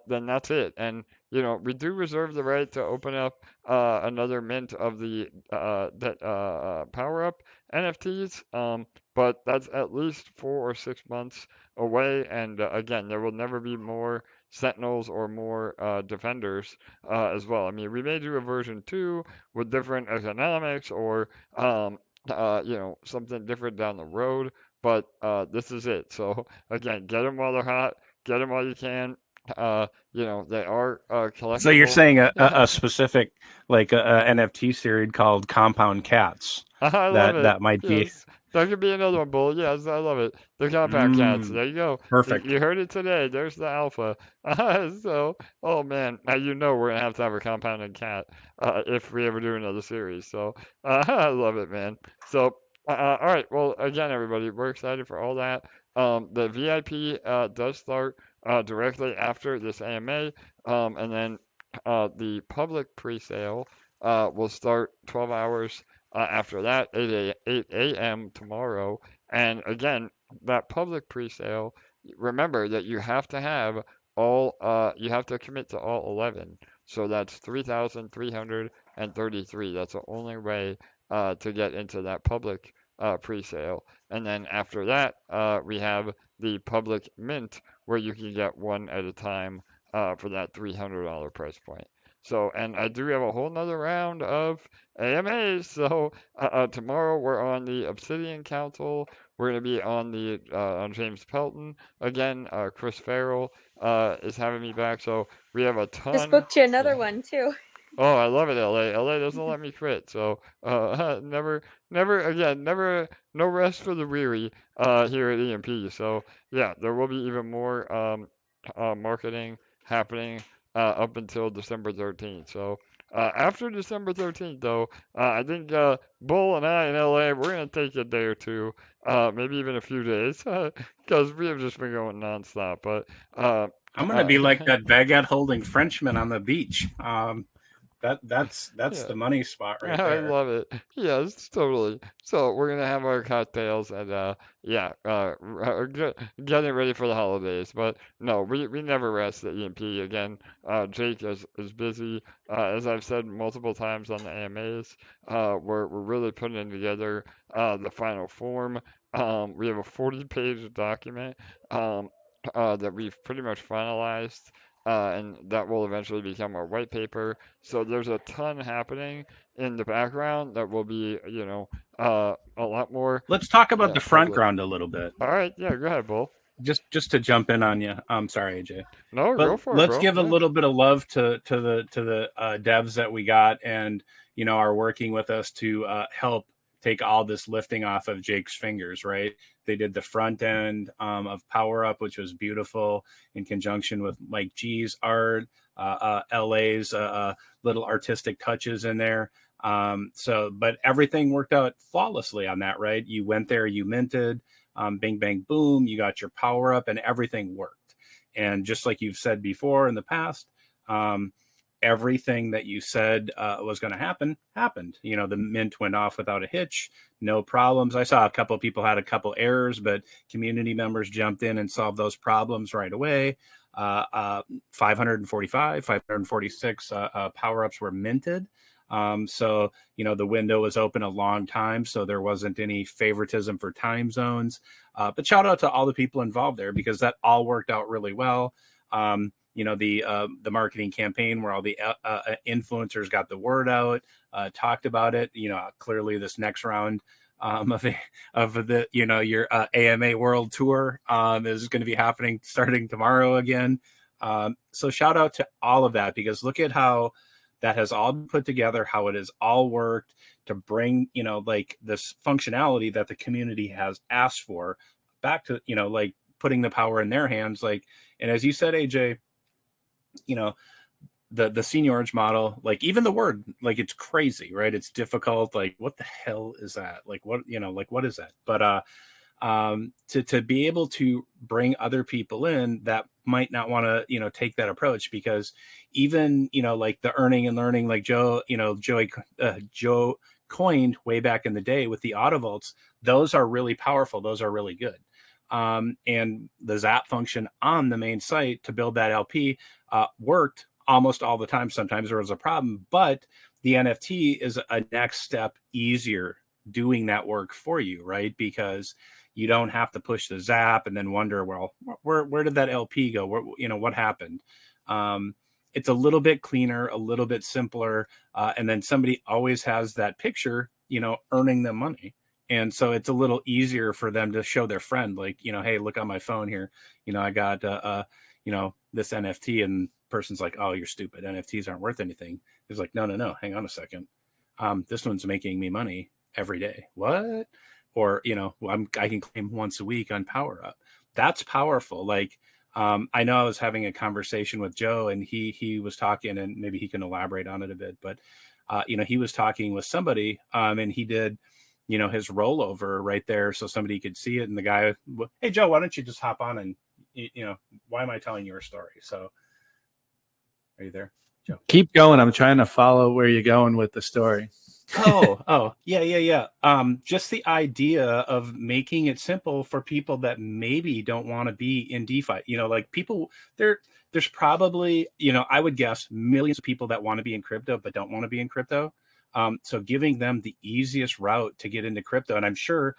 then that's it. And you know, we do reserve the right to open up another mint of the power up NFTs, but that's at least 4 or 6 months away. And again, there will never be more Sentinels or more Defenders as well. I mean, we may do a version 2 with different economics or you know, something different down the road, but this is it. So again, get them while they're hot, get them while you can. You know, they are So you're collectible. saying a specific like a NFT series called Compound Cats I love it. that might be Yes. That could be another one, Bull. Yes, I love it. The compound cats. mm, There you go. perfect. You heard it today. There's the alpha. So, oh man, now you know we're gonna have a compounded cat if we ever do another series. So, I love it, man. So, all right. Well, again, everybody, we're excited for all that. The VIP does start directly after this AMA, and then the public pre-sale will start 12 hours after that, 8 a.m. tomorrow. And again, that public pre-sale, remember that you have to have you have to commit to all 11. So that's 3,333. That's the only way to get into that public pre-sale. And then after that, we have the public mint where you can get one at a time for that $300 price point. So, and I do have a whole nother round of AMAs. So tomorrow we're on the Obsidian Council. We're going to be on the on James Pelton again. Chris Farrell is having me back. So we have a ton. Just booked you another Yeah. one too. Oh, I love it, LA. LA doesn't let me quit. So never, no rest for the weary here at EMP. So yeah, there will be even more marketing happening up until December 13th. So after December 13th, though, I think Bull and I in LA, we're going to take a day or two, maybe even a few days, because we have just been going nonstop. But I'm gonna be like that baguette holding Frenchman on the beach. That's yeah. the money spot right I there. love it. Yes, totally. So we're gonna have our cocktails and getting ready for the holidays. But no, we never rest at EMP again. Jake is busy. As I've said multiple times on the AMAs, we're really putting together the final form. We have a 40-page document that we've pretty much finalized. And that will eventually become our white paper. So there's a ton happening in the background that will be, you know, a lot more. Let's talk about the front public. ground a little bit. All right, yeah, go ahead, Bull. Just to jump in on you. I'm sorry, AJ. No, But go for it, let's bro. give a Yeah. little bit of love to the devs that we got, and you know, are working with us to help take all this lifting off of Jake's fingers, right? They did the front end of Power Up, which was beautiful in conjunction with Mike G's art, LA's little artistic touches in there. But everything worked out flawlessly on that, right? You went there, you minted, bing, bang, boom, you got your Power Up and everything worked. And just like you've said before in the past, everything that you said was going to happen happened. You know, the mint went off without a hitch, no problems. I saw a couple of people had a couple errors, but community members jumped in and solved those problems right away. 545, 546 power-ups were minted. So, you know, the window was open a long time, so there wasn't any favoritism for time zones. But shout out to all the people involved there, because that all worked out really well. You know, the marketing campaign where all the influencers got the word out, talked about it. You know, clearly this next round of the, you know, your AMA World Tour is going to be happening starting tomorrow again. So shout out to all of that, because look at how that has all been put together, how it has all worked to bring, you know, like this functionality that the community has asked for back to, you know, like putting the power in their hands. Like, and as you said, AJ, you know, the seigniorage model, like even the word, like it's crazy, right? It's difficult. Like, what the hell is that? Like, what, you know, like, what is that? But to be able to bring other people in that might not want to, you know, take that approach, because even, you know, like the earning and learning, like Joe, you know, Joe coined way back in the day with the auto vaults, those are really powerful. Those are really good. And the zap function on the main site to build that LP worked almost all the time. Sometimes there was a problem, but the NFT is a next step easier doing that work for you, right? Because you don't have to push the zap and then wonder, well, where did that LP go? Where, you know, what happened? It's a little bit cleaner, a little bit simpler. And then somebody always has that picture, you know, earning them money. And so it's a little easier for them to show their friend, like, you know, hey, look on my phone here. You know, I got, you know, this NFT, and person's like, oh, you're stupid. NFTs aren't worth anything. It's like, no, hang on a second. This one's making me money every day. What? Or, you know, I can claim once a week on Power Up. That's powerful. Like, I know I was having a conversation with Joe, and he was talking, and maybe he can elaborate on it a bit, but, you know, he was talking with somebody, and he did, you know, his rollover right there so somebody could see it. And the guy, hey, Joe, why don't you just hop on and, you know, why am I telling your story? So are you there, Joe? Keep going. I'm trying to follow where you're going with the story. Yeah. Just the idea of making it simple for people that maybe don't want to be in DeFi. You know, like people, there's probably, you know, I would guess millions of people that want to be in crypto but don't want to be in crypto. So giving them the easiest route to get into crypto, and I'm sure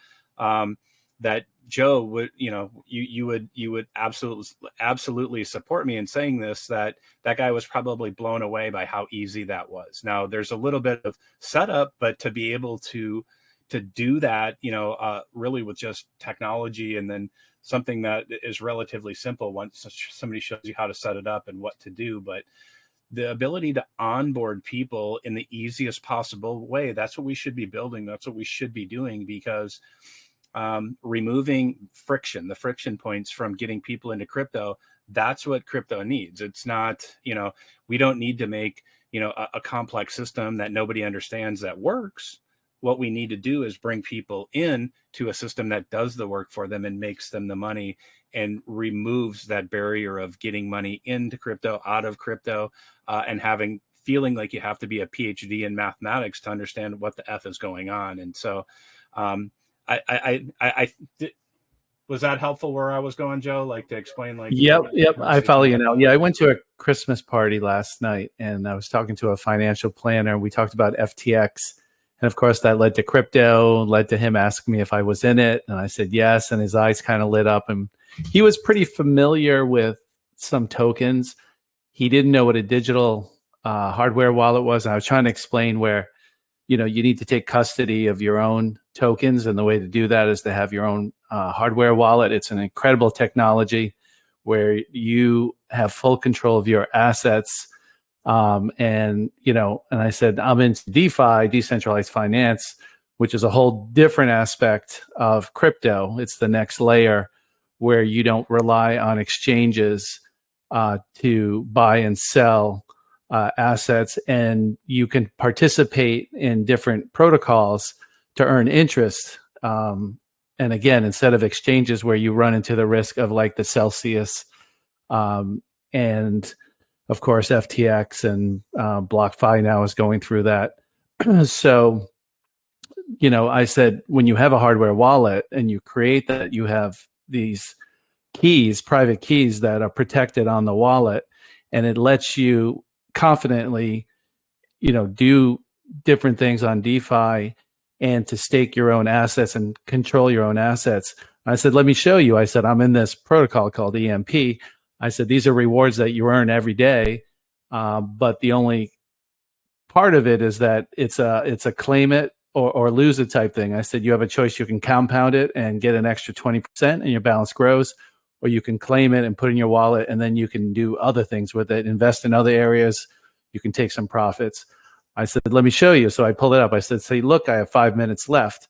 that Joe would, you know, you would absolutely support me in saying this, that guy was probably blown away by how easy that was. Now there's a little bit of setup, but to be able to do that, you know, really with just technology, and then something that is relatively simple once somebody shows you how to set it up and what to do, but the ability to onboard people in the easiest possible way, that's what we should be building. That's what we should be doing, because removing friction, the friction points from getting people into crypto, that's what crypto needs. It's not, you know, we don't need to make, you know, a complex system that nobody understands that works. What we need to do is bring people in to a system that does the work for them and makes them the money, and removes that barrier of getting money into crypto, out of crypto, and feeling like you have to be a PhD in mathematics to understand what the F is going on. And so was that helpful where I was going, Joe? Like to explain, like, Yep. I follow you now. Yeah, I went to a Christmas party last night, and I was talking to a financial planner, and we talked about FTX. And of course, that led to crypto, led to him asking me if I was in it. And I said yes. And his eyes kind of lit up. And he was pretty familiar with some tokens. He didn't know what a digital hardware wallet was. And I was trying to explain where, you know, you need to take custody of your own tokens. And the way to do that is to have your own hardware wallet. It's an incredible technology where you have full control of your assets. And, you know, and I said, I'm into DeFi, decentralized finance. which is a whole different aspect of crypto. It's the next layer where you don't rely on exchanges to buy and sell assets, and you can participate in different protocols to earn interest. And again, instead of exchanges where you run into the risk of like the Celsius and of course FTX and BlockFi now is going through that. So, you know, I said, when you have a hardware wallet and you create that, you have these keys, private keys that are protected on the wallet, and it lets you confidently, you know, do different things on DeFi and to stake your own assets and control your own assets. I said, let me show you. I said, I'm in this protocol called EMP. I said, these are rewards that you earn every day. But the only part of it is that it's a claim it or lose it type thing. I said, you have a choice. You can compound it and get an extra 20% and your balance grows, or you can claim it and put it in your wallet, and then you can do other things with it, invest in other areas. You can take some profits. I said, let me show you. So I pulled it up. I said, say, look, I have 5 minutes left.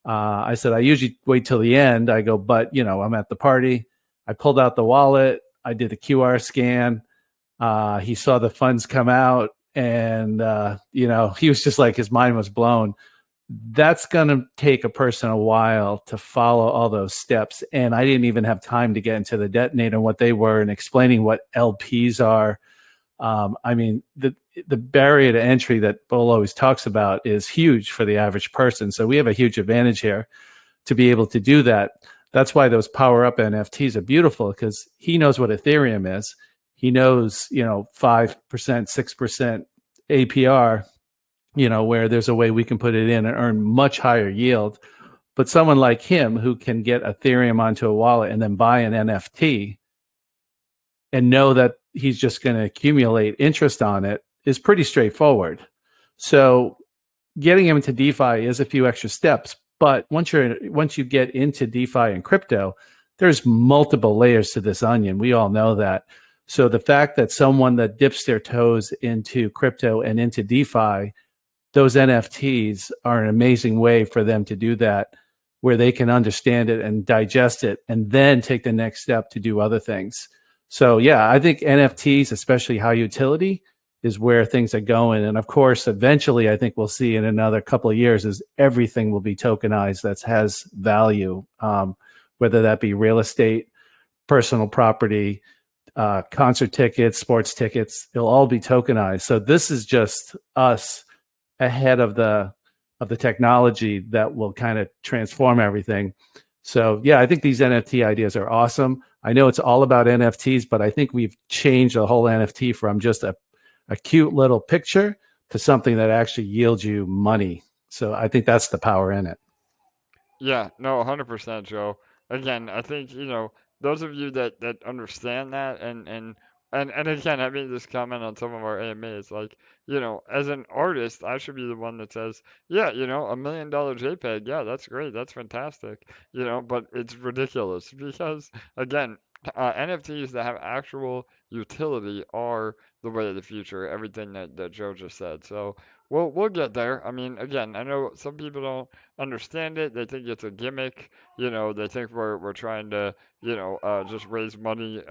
I said, I usually wait till the end. I go, but, you know, I'm at the party. I pulled out the wallet. I did a QR scan. He saw the funds come out, and, you know, he was just like, his mind was blown. That's going to take a person a while to follow all those steps. And I didn't even have time to get into the detonator and what they were and explaining what LPs are. I mean, the barrier to entry that Bull always talks about is huge for the average person. So we have a huge advantage here to be able to do that. That's why those power up NFTs are beautiful, because he knows what Ethereum is. He knows, you know, 5%, 6% APR, you know, where there's a way we can put it in and earn much higher yield. But someone like him who can get Ethereum onto a wallet and then buy an NFT and know that he's just going to accumulate interest on it is pretty straightforward. So getting him into DeFi is a few extra steps. But once you get into DeFi and crypto, there's multiple layers to this onion. We all know that. So the fact that someone that dips their toes into crypto and into DeFi, those NFTs are an amazing way for them to do that, where they can understand it and digest it and then take the next step to do other things. So yeah, I think NFTs, especially high utility, is where things are going. And of course, eventually, I think we'll see in another couple of years is everything will be tokenized that has value, whether that be real estate, personal property, concert tickets, sports tickets. It'll all be tokenized. So this is just us ahead of the technology that will kind of transform everything. So yeah, I think these NFT ideas are awesome. I know it's all about NFTs, but I think we've changed the whole NFT from just a cute little picture to something that actually yields you money. So I think that's the power in it. Yeah, no, 100%, Joe. Again, I think, you know, those of you that understand that and again, I made this comment on some of our AMAs, like, you know, as an artist, I should be the one that says, yeah, you know, $1 million JPEG, yeah, that's great, that's fantastic, you know, but it's ridiculous because, again, NFTs that have actual utility are the way of the future, everything that Joe just said. So we'll get there. I mean, again, I know some people don't understand it. They think it's a gimmick. You know, they think we're trying to, you know, just raise money,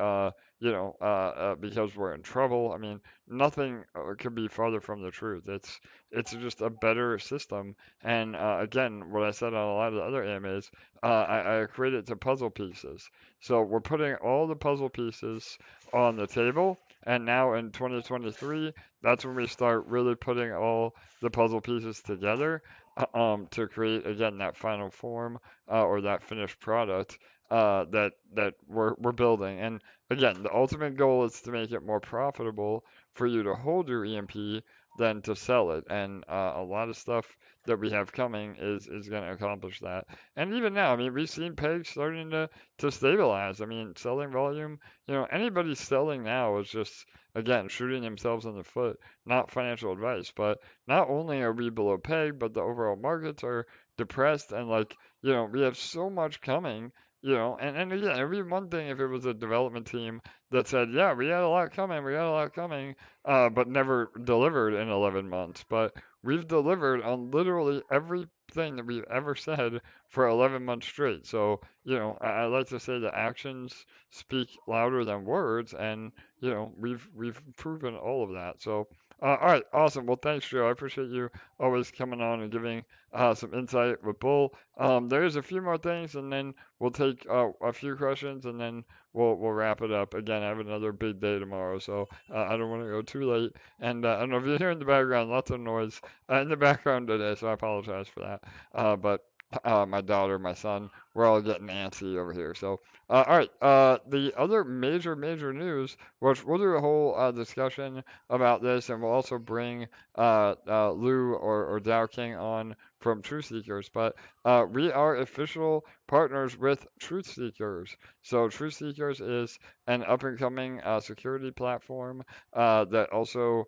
because we're in trouble. I mean, nothing could be farther from the truth. It's just a better system. And again, what I said on a lot of the other AMAs, I equate it to puzzle pieces. So we're putting all the puzzle pieces on the table. And now in 2023, that's when we start really putting all the puzzle pieces together to create, again, that final form or that finished product that we're building. And again, the ultimate goal is to make it more profitable for you to hold your EMP than to sell it. And a lot of stuff that we have coming is going to accomplish that. And even now, I mean, we've seen pegs starting to stabilize. I mean, selling volume, you know, anybody selling now is just, again, shooting themselves in the foot. Not financial advice, but not only are we below peg, but the overall markets are depressed. And like, you know, we have so much coming, you know, and again, it'd be one thing if it was a development team that said, yeah, we got a lot coming, but never delivered in 11 months. But we've delivered on literally everything that we've ever said for 11 months straight. So, I like to say that actions speak louder than words, and we've proven all of that. So, all right, awesome. Well, thanks, Joe. I appreciate you always coming on and giving some insight with Bull. There's a few more things, and then we'll take a few questions, and then we'll wrap it up. Again, I have another big day tomorrow, so I don't want to go too late. And I don't know if you hear in the background, lots of noise in the background today, so I apologize for that. But my daughter, my son, we're all getting antsy over here. So, all right. The other major news, which we'll do a whole discussion about this, and we'll also bring Lou or Dow King on from Truth Seekers. But we are official partners with Truth Seekers. So Truth Seekers is an up-and-coming security platform that also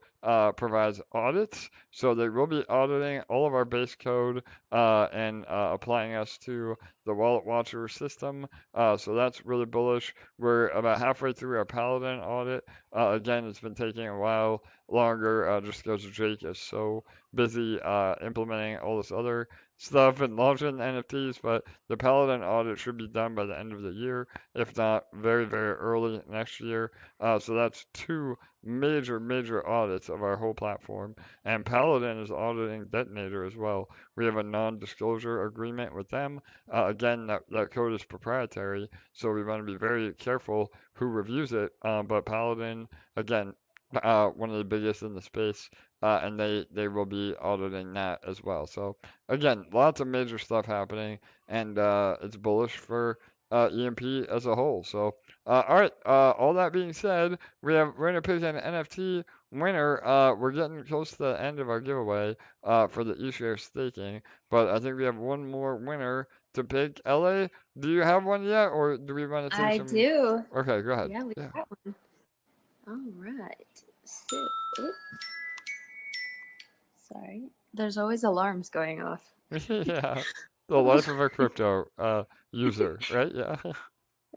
provides audits. So they will be auditing all of our base code and applying us to the Wallet Watcher system. So that's really bullish. We're about halfway through our Paladin audit. Again, it's been taking a while longer just because Jake is so busy implementing all this other stuff and launching NFTs, but the Paladin audit should be done by the end of the year, if not very, very early next year. So that's two major audits of our whole platform. And Paladin is auditing Detonator as well. We have a non-disclosure agreement with them. Again, that code is proprietary, so we want to be very careful who reviews it. But Paladin, again, one of the biggest in the space, and they will be auditing that as well. So again, lots of major stuff happening, and it's bullish for EMP as a whole. So all right, all that being said, we're gonna pick an NFT winner. We're getting close to the end of our giveaway for the eShare staking, but I think we have one more winner to pick. LA, do you have one yet, or do we want to take I some? do. Okay, go ahead. Yeah, we Yeah. got one. All right. So, oop, sorry. There's always alarms going off. Yeah. The life of a crypto user, right? Yeah.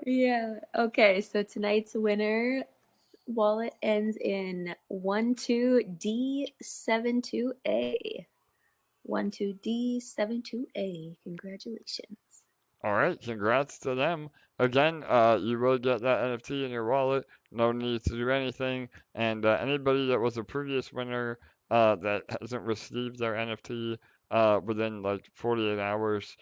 Yeah. Okay. So tonight's winner wallet ends in 12D72A. 12D72A. Congratulations. All right, congrats to them. Again, you will get that NFT in your wallet. No need to do anything. And anybody that was a previous winner that hasn't received their NFT within like 48 hours,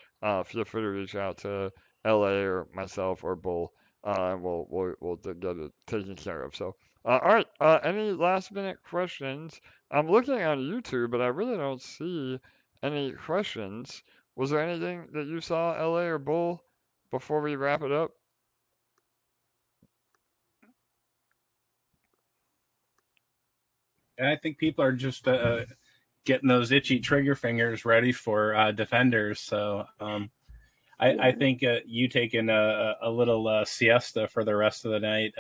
feel free to reach out to LA or myself or Bull, and we'll get it taken care of. So, all right. Any last minute questions? I'm looking on YouTube, but I really don't see any questions. Was there anything that you saw, LA or Bull, before we wrap it up? And I think people are just getting those itchy trigger fingers ready for defenders. So I think you taking a little siesta for the rest of the night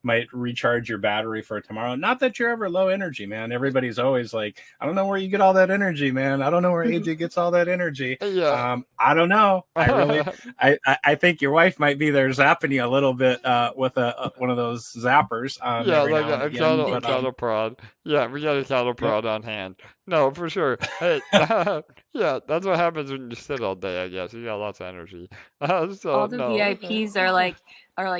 might recharge your battery for tomorrow. Not that you're ever low energy, man. Everybody's always like, I don't know where you get all that energy, man. I don't know where AJ gets all that energy. Yeah. I don't know. I think your wife might be there zapping you a little bit with one of those zappers. Yeah, Every like now and a again. cattle prod. Yeah, we got a cattle prod on hand. No, for sure. Hey, yeah, that's what happens when you sit all day, I guess. You got lots of energy. So All the no. VIPs are like,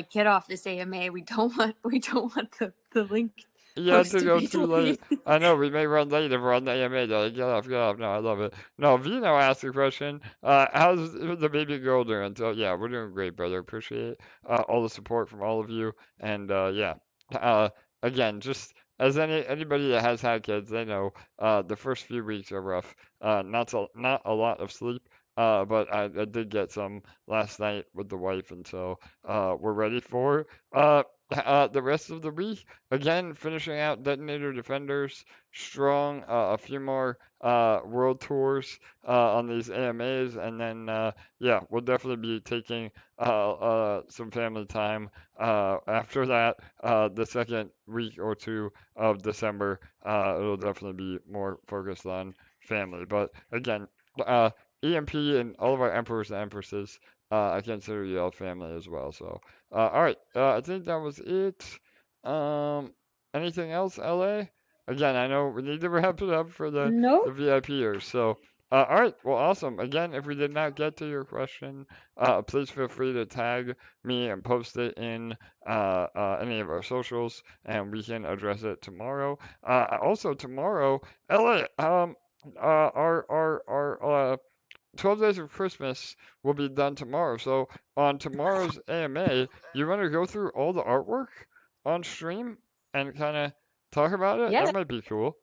get off this AMA. We don't want the link Yeah, post to to go be too late. deleted. I know we may run late if we're on the AMA. Though. Get off, get off. No, I love it. No, Vino asked a question. How's the baby girl doing? So yeah, we're doing great, brother. Appreciate all the support from all of you. And yeah, again, just as anybody that has had kids, they know the first few weeks are rough. Not a lot of sleep. But I did get some last night with the wife, and so we're ready for the rest of the week. Again, finishing out Detonator Defenders strong. A few more world tours on these AMAs, and then yeah, we'll definitely be taking some family time after that. The second week or two of December, it'll definitely be more focused on family. But again, EMP and all of our emperors and empresses, I consider you all family as well. So, all right, I think that was it. Anything else, LA? again, I know we need to wrap it up for the Nope. VIPers. So, all right, well, awesome. Again, if we did not get to your question, please feel free to tag me and post it in any of our socials, and we can address it tomorrow. Also, tomorrow, Elliot, our 12 Days of Christmas will be done tomorrow. So on tomorrow's AMA, you want to go through all the artwork on stream and kind of talk about it? Yeah. That might be cool.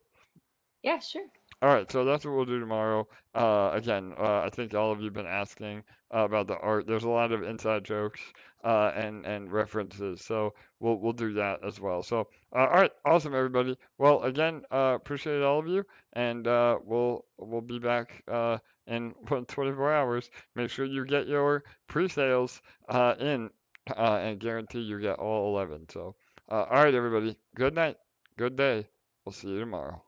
Yeah, sure. All right, so that's what we'll do tomorrow. Again, I think all of you have been asking about the art. There's a lot of inside jokes and references, so we'll do that as well. So, all right, awesome, everybody. Well, again, appreciate all of you, and we'll be back in 24 hours. Make sure you get your pre-sales in, and guarantee you get all 11. So, all right, everybody. Good night. Good day. We'll see you tomorrow.